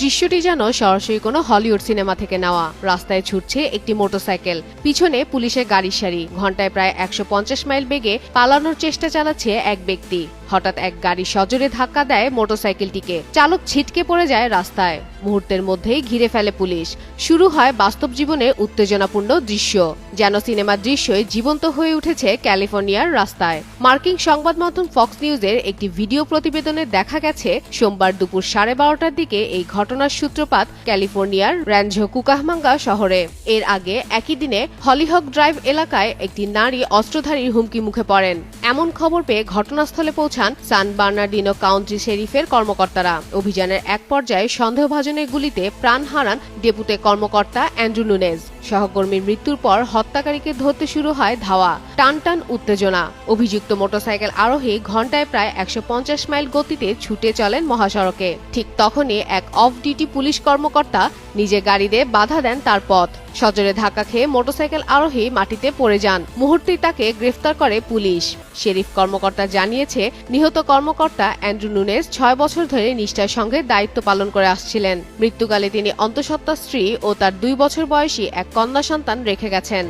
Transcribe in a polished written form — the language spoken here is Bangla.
দৃশ্যটি যেন সরাসরি কোনো হলিউড সিনেমা থেকে নেওয়া। রাস্তায় ছুটছে একটি মোটরসাইকেল, পিছনে পুলিশের গাড়ির সারি। ঘন্টায় প্রায় 150 মাইল বেগে পালানোর চেষ্টা চালাচ্ছে এক ব্যক্তি। হঠাৎ এক গাড়ি সজোরে ধাক্কা দেয় মোটরসাইকেলটিকে। চালক ছিটকে পড়ে যায় রাস্তায়। মুহূর্তের মধ্যেই ঘিরে ফেলে পুলিশ। শুরু হয় বাস্তব জীবনে উত্তেজনাপূর্ণ দৃশ্য। যেন সিনেমার দৃশ্যই জীবন্ত হয়ে উঠেছে ক্যালিফোর্নিয়ার রাস্তায়। মার্কিন সংবাদ মাধ্যম ফক্স নিউজের একটি ভিডিও প্রতিবেদনে দেখা গেছে, সোমবার দুপুর 12:30টার দিকে এই ঘটনার সূত্রপাত ক্যালিফোর্নিয়ার র্যানজো কুকাহমাঙ্গা শহরে। এর আগে একই দিনে হলিহক ড্রাইভ এলাকায় একটি নারী অস্ত্রধারীর হুমকি মুখে পড়েন। এমন খবর পেয়ে ঘটনাস্থলে পৌঁছান সান বার্নার্ডিনো কাউন্টি শেরিফের কর্মকর্তারা। অভিযানের এক পর্যায়ে সন্দেহভাজনের গুলিতে প্রাণ হারান ডেপুটি কর্মকর্তা অ্যান্ড্রু নুনেজ। সহকর্মীর মৃত্যুর পর হত্যাকারীকে ধরতে শুরু হয় ধাওয়া, টান উত্তেজনা। অভিযুক্ত মোটরসাইকেল আরোহী ঘন্টায় প্রায় 150 মাইল গতিতে ছুটে চলেন মহাসড়কে। ঠিক তখনই এক অফ ডিউটি পুলিশ কর্মকর্তা নিজে গাড়িতে বাধা দেন তার পথ। সজোরে ধাক্কা খেয়ে মোটরসাইকেল আরোহী মাটিতে পড়ে যান। মুহূর্তেই তাকে গ্রেফতার করে পুলিশ। শেরিফ কর্মকর্তা জানিয়েছে, নিহত কর্মকর্তা অ্যান্ড্রু নুনেজ 6 বছর ধরে নিষ্ঠার সঙ্গে দায়িত্ব পালন করে আসছিলেন। মৃত্যুকালে তিনি অন্তঃসত্ত্বা স্ত্রী ও তার 2 বছর বয়সী এক কন্যা সন্তান রেখে গেছেন।